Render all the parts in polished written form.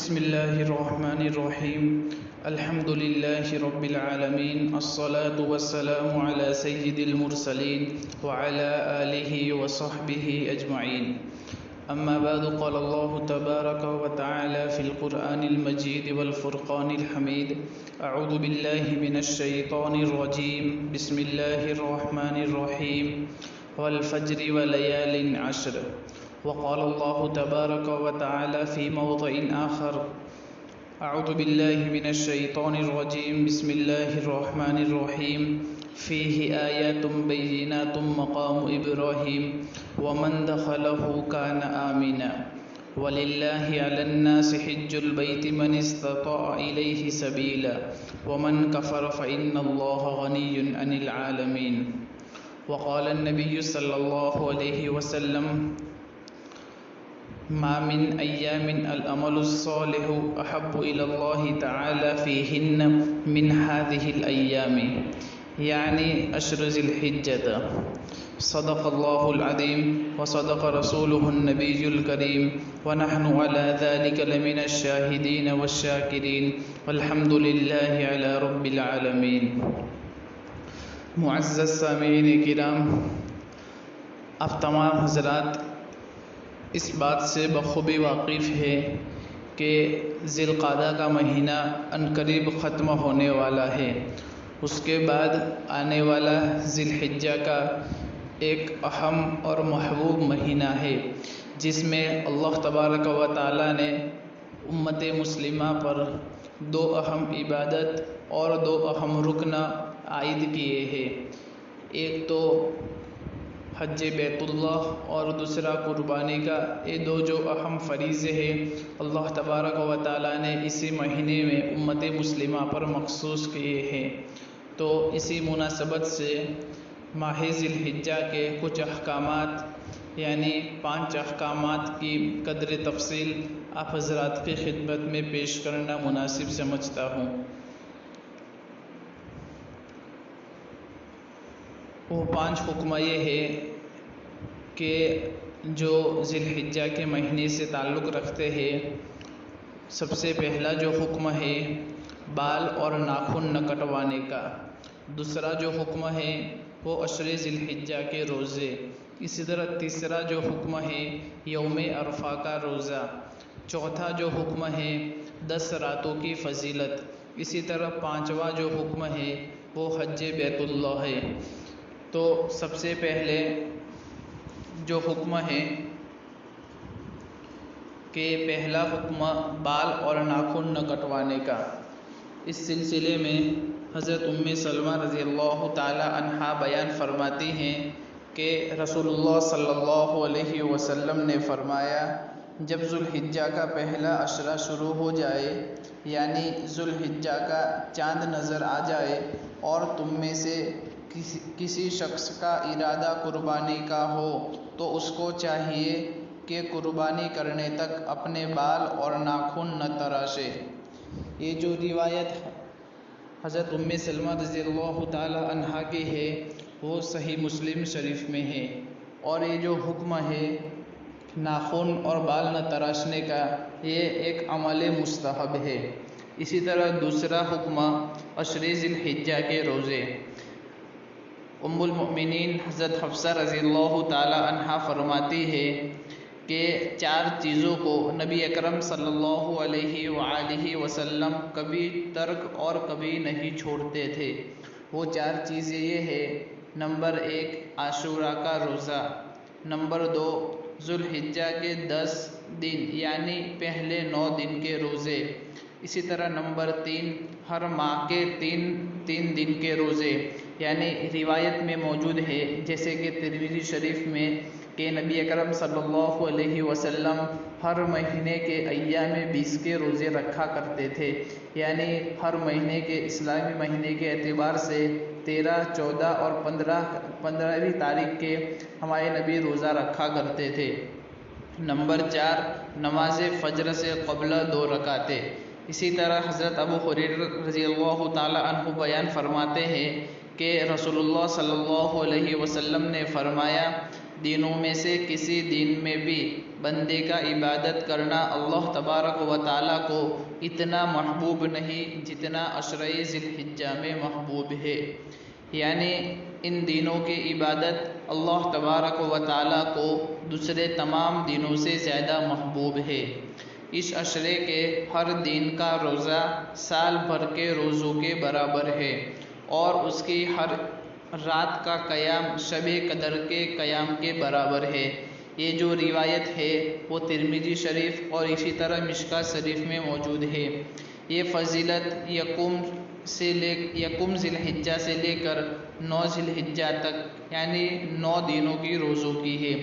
بسم الله الرحمن الرحيم الحمد لله رب العالمين الصلاة والسلام على سيد المرسلين وعلى آله وصحبه أجمعين أما بعد قال الله تبارك وتعالى في القرآن المجيد والفرقان الحميد أعوذ بالله من الشيطان الرجيم بسم الله الرحمن الرحيم والفجر وليال عشر وقال الله تبارك وتعالى في موضع آخر أعوذ بالله من الشيطان الرجيم بسم الله الرحمن الرحيم فيه آيات بينات مقام إبراهيم ومن دخله كان آمنا ولله على الناس حج البيت من استطاع إليه سبيلا ومن كفر فإن الله غني عن العالمين وقال النبي صلى الله عليه وسلم ما من أيام الأمل الصالح أحب إلى الله تعالى فيهن من هذه الأيام يعني أشر ذي الحجة صدق الله العظيم وصدق رسوله النبي الكريم ونحن على ذلك لمن الشاهدين والشاكرين والحمد لله على رب العالمين. معزز سامعین کرام، آپ تمام حضرات اس بات سے بخوبی واقف ہے کہ ذی القعدہ کا مہینہ عنقریب ختم ہونے والا ہے. اس کے بعد آنے والا ذی الحجہ کا ایک اہم اور محبوب مہینہ ہے جس میں اللہ تبارک و تعالی نے امت مسلمہ پر دو اہم عبادت اور دو اہم رکن عائد کیے ہیں. ایک تو حج بیت اللہ اور دوسرا قربانی کا. یہ دو جو اہم فریضے ہیں اللہ تبارک و تعالی نے اسی مہینے میں امت مسلمہ پر مخصوص کیے ہیں. تو اسی مناسبت سے ماہ ذی الحجہ کے کچھ احکامات یعنی 5 احکامات کی قدر تفصیل آپ حضرات کی خدمت میں پیش کرنا مناسب سمجھتا ہوں. وہ 5 حکم یہ ہے کہ جو ذی الحجہ کے مہینے سے تعلق رکھتے ہیں. سب سے پہلا جو حکم ہے بال اور ناخن نہ کٹوانے کا. دوسرا جو حکم ہے وہ عشر ذی الحجہ کے روزے. اسی طرح تیسرا جو حکم ہے یوم عرفہ کا روزہ. چوتھا جو حکم ہے 10 راتوں کی فضیلت. اسی طرح 5واں جو حکم ہے وہ حج بیت اللہ ہے. تو سب سے پہلے جو حکم ہے کہ پہلا حکم بال اور ناخن نہ کٹوانے کا. اس سلسلے میں حضرت ام سلمہ رضی اللہ تعالی عنہا بیان فرماتی ہیں کہ رسول اللہ صلی اللہ علیہ وسلم نے فرمایا جب ذو الحجہ کا پہلا عشرہ شروع ہو جائے یعنی ذو الحجہ کا چاند نظر آ جائے اور تم میں سے کسی شخص کا ارادہ قربانی کا ہو تو اس کو چاہیے کہ قربانی کرنے تک اپنے بال اور ناخن نہ تراشے. یہ جو روایت حضرت ام سلمہ رضی اللہ تعالی عنہا کی ہے وہ صحیح مسلم شریف میں ہے. اور یہ جو حکم ہے ناخن اور بال نہ تراشنے کا یہ ایک عمل مستحب ہے. اسی طرح دوسرا حکم عشر ذی الحجہ کے روزے. ام المؤمنین حضرت حفصہ رضی اللہ تعالی عنہا فرماتی ہے کہ 4 چیزوں کو نبی اکرم صلی اللہ علیہ وآلہ وسلم کبھی ترک اور کبھی نہیں چھوڑتے تھے. وہ 4 چیزیں یہ ہے: نمبر 1 عاشوراء کا روزہ. نمبر 2 ذو الحجہ کے 10 دن یعنی پہلے 9 دن کے روزے. اسی طرح نمبر 3 ہر ماہ کے 3 دن کے روزے. یعنی روایت میں موجود ہے جیسے کہ ترمذی شریف میں کہ نبی اکرم صلی اللہ علیہ وسلم ہر مہینے کے ایام 20 کے روزے رکھا کرتے تھے. یعنی ہر مہینے کے اسلامی مہینے کے اعتبار سے 13, 14 اور 15ویں تاریخ کے ہمارے نبی روزہ رکھا کرتے تھے. نمبر 4 نماز فجر سے قبل 2 رکعتیں. اسی طرح حضرت ابو ہریرہ رضی اللہ تعالی عنہ بیان فرماتے ہیں کہ رسول اللہ صلی اللہ علیہ وسلم نے فرمایا دینوں میں سے کسی دن میں بھی بندے کا عبادت کرنا اللہ تبارک و تعالیٰ کو اتنا محبوب نہیں جتنا عشرہ ذی الحجہ میں محبوب ہے۔ یعنی ان دنوں کی عبادت اللہ تبارک و تعالیٰ کو دوسرے تمام دنوں سے زیادہ محبوب ہے۔ اس عشرے کے ہر دن کا روزہ سال بھر کے روزوں کے برابر ہے، اور اس کی ہر رات کا قیام شب قدر کے قیام کے برابر ہے۔ یہ جو روایت ہے وہ ترمذی شریف اور اسی طرح مشکوٰۃ شریف میں موجود ہے۔ یہ فضیلت یکم ذی الحجہ سے لے کر 9 ذی الحجہ تک یعنی 9 دنوں کی روزوں کی ہے۔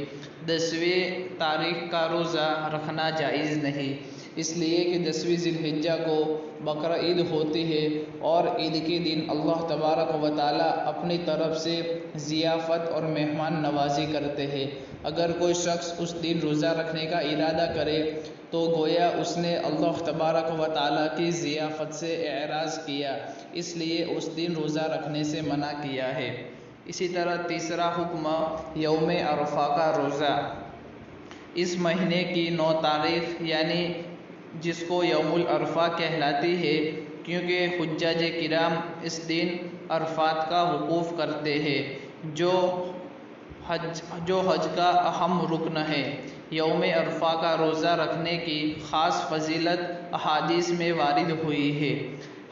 10ویں تاریخ کا روزہ رکھنا جائز نہیں، اس لیے کہ 10ویں ذی الحجہ کو بقرہ عید ہوتی ہے، اور عید کے دن اللہ تبارک و تعالیٰ اپنی طرف سے ضیافت اور مہمان نوازی کرتے ہیں۔ اگر کوئی شخص اس دن روزہ رکھنے کا ارادہ کرے تو گویا اس نے اللہ تبارک و تعالیٰ کی ضیافت سے اعراض کیا، اس لیے اس دن روزہ رکھنے سے منع کیا ہے۔ اسی طرح تیسرا حکم یوم عرفہ کا روزہ۔ اس مہینے کی 9 تاریخ یعنی جس کو یوم العرفہ کہلاتی ہے، کیونکہ حجاج کرام اس دن عرفات کا وقوف کرتے ہیں، جو حج کا اہم رکن ہے۔ یوم عرفہ کا روزہ رکھنے کی خاص فضیلت احادیث میں وارد ہوئی ہے۔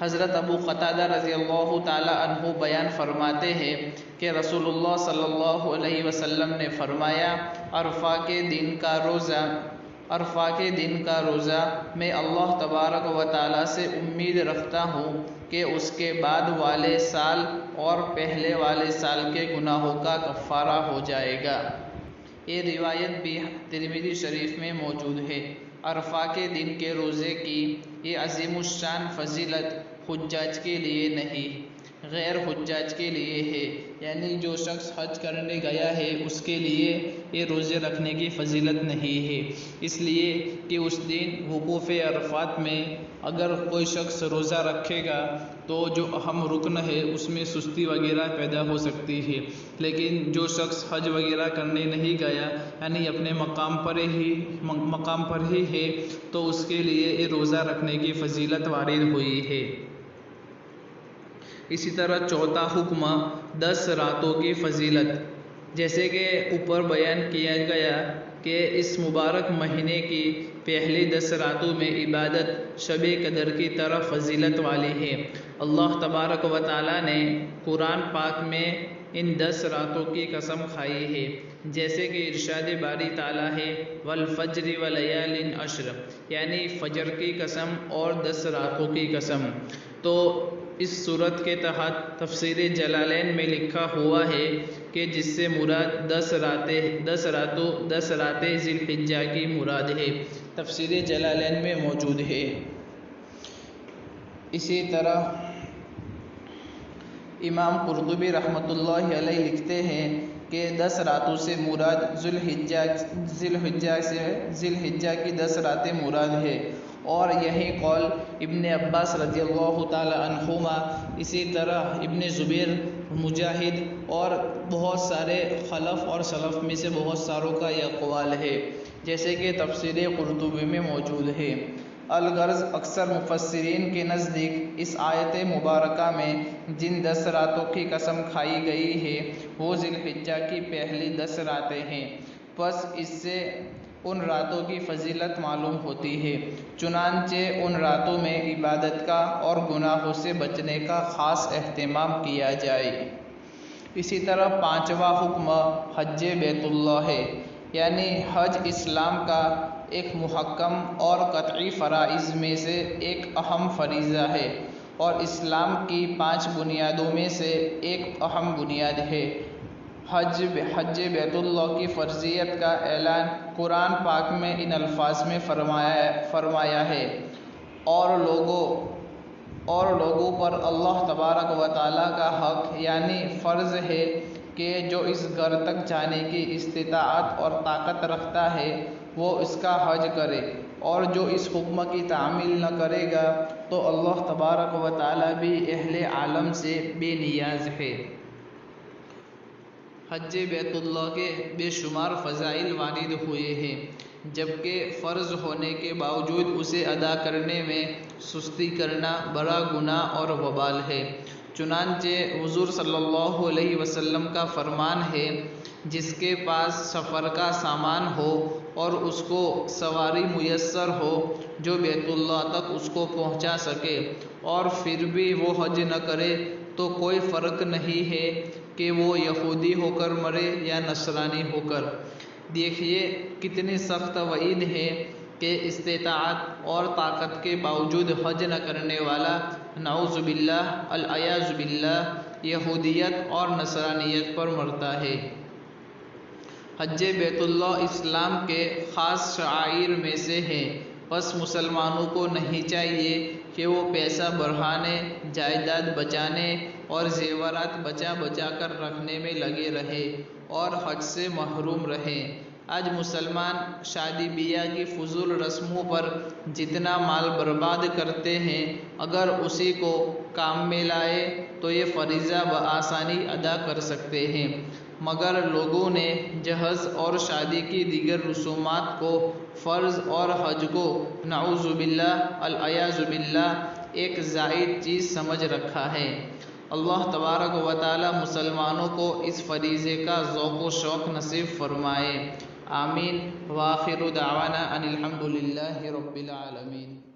حضرت ابو قتادہ رضی اللہ تعالی عنہ بیان فرماتے ہیں کہ رسول اللہ صلی اللہ علیہ وسلم نے فرمایا، عرفہ کے دن کا روزہ میں اللہ تبارک و تعالیٰ سے امید رکھتا ہوں کہ اس کے بعد والے سال اور پہلے والے سال کے گناہوں کا کفارہ ہو جائے گا۔ یہ روایت بھی ترمذی شریف میں موجود ہے۔ عرفہ کے دن کے روزے کی یہ عظیم الشان فضیلت حجاج کے لیے نہیں، غیر حجاج کے لیے ہے، یعنی جو شخص حج کرنے گیا ہے اس کے لیے یہ روزے رکھنے کی فضیلت نہیں ہے، اس لیے کہ اس دن وقوف عرفات میں اگر کوئی شخص روزہ رکھے گا تو جو اہم رکن ہے اس میں سستی وغیرہ پیدا ہو سکتی ہے، لیکن جو شخص حج وغیرہ کرنے نہیں گیا یعنی اپنے مقام پر ہی ہے تو اس کے لیے یہ روزہ رکھنے کی فضیلت وارد ہوئی ہے۔ اسی طرح چوتھا حکم 10 راتوں کی فضیلت۔ جیسے کہ اوپر بیان کیا گیا کہ اس مبارک مہینے کی پہلی 10 راتوں میں عبادت شب قدر کی طرح فضیلت والی ہے۔ اللہ تبارک و تعالیٰ نے قرآن پاک میں ان 10 راتوں کی قسم کھائی ہے، جیسے کہ ارشاد باری تعالیٰ ہے والفجر ولیال عشر، یعنی فجر کی قسم اور 10 راتوں کی قسم۔ تو اس صورت کے تحت تفسیر جلالین میں لکھا ہوا ہے کہ جس سے مراد 10 راتیں ذی الحجہ کی مراد ہے، تفسیر جلالین میں موجود ہے۔ اسی طرح امام قرطبی رحمۃ اللہ علیہ لکھتے ہیں کہ 10 راتوں سے مراد ذی الحجہ کی 10 راتیں مراد ہے، اور یہی قول ابن عباس رضی اللہ تعالی عنہما، اسی طرح ابن زبیر، مجاہد اور بہت سارے خلف اور سلف میں سے بہت ساروں کا یہ قول ہے، جیسے کہ تفسیر قرطبی میں موجود ہے۔ الغرض اکثر مفسرین کے نزدیک اس آیت مبارکہ میں جن 10 راتوں کی قسم کھائی گئی ہے وہ ذی الحجہ کی پہلی 10 راتیں ہیں، پس اس سے ان راتوں کی فضیلت معلوم ہوتی ہے، چنانچہ ان راتوں میں عبادت کا اور گناہوں سے بچنے کا خاص اہتمام کیا جائے۔ اسی طرح 5واں حکم حج بیت اللہ ہے، یعنی حج اسلام کا ایک محکم اور قطعی فرائض میں سے ایک اہم فریضہ ہے، اور اسلام کی 5 بنیادوں میں سے ایک اہم بنیاد ہے۔ حج بیت اللہ کی فرضیت کا اعلان قرآن پاک میں ان الفاظ میں فرمایا ہے، اور لوگوں پر اللہ تبارک و تعالیٰ کا حق یعنی فرض ہے کہ جو اس گھر تک جانے کی استطاعت اور طاقت رکھتا ہے وہ اس کا حج کرے، اور جو اس حکم کی تعمیل نہ کرے گا تو اللہ تبارک و تعالیٰ بھی اہل عالم سے بے نیاز ہے۔ حج بیت اللہ کے بے شمار فضائل وارد ہوئے ہیں، جبکہ فرض ہونے کے باوجود اسے ادا کرنے میں سستی کرنا بڑا گناہ اور وبال ہے۔ چنانچہ حضور صلی اللہ علیہ وسلم کا فرمان ہے، جس کے پاس سفر کا سامان ہو اور اس کو سواری میسر ہو جو بیت اللہ تک اس کو پہنچا سکے اور پھر بھی وہ حج نہ کرے تو کوئی فرق نہیں ہے کہ وہ یہودی ہو کر مرے یا نصرانی ہو کر۔ دیکھیے کتنی سخت وعید ہے کہ استطاعت اور طاقت کے باوجود حج نہ کرنے والا نعوذ باللہ العیاذ باللہ یہودیت اور نصرانیت پر مرتا ہے۔ حج بیت اللہ اسلام کے خاص شعائر میں سے ہے، بس مسلمانوں کو نہیں چاہیے کہ وہ پیسہ بڑھانے، جائیداد بچانے اور زیورات بچا بچا کر رکھنے میں لگے رہے اور حج سے محروم رہے۔ آج مسلمان شادی بیاہ کی فضول رسموں پر جتنا مال برباد کرتے ہیں، اگر اسی کو کام میں لائے تو یہ فریضہ بآسانی ادا کر سکتے ہیں، مگر لوگوں نے جہیز اور شادی کی دیگر رسومات کو فرض اور حج کو نعوذ باللہ العیاذ باللہ ایک زائد چیز سمجھ رکھا ہے۔ اللہ تبارک و تعالی مسلمانوں کو اس فریضے کا ذوق و شوق نصیب فرمائے، آمین۔ وآخر دعوانا ان الحمد للہ رب العالمین۔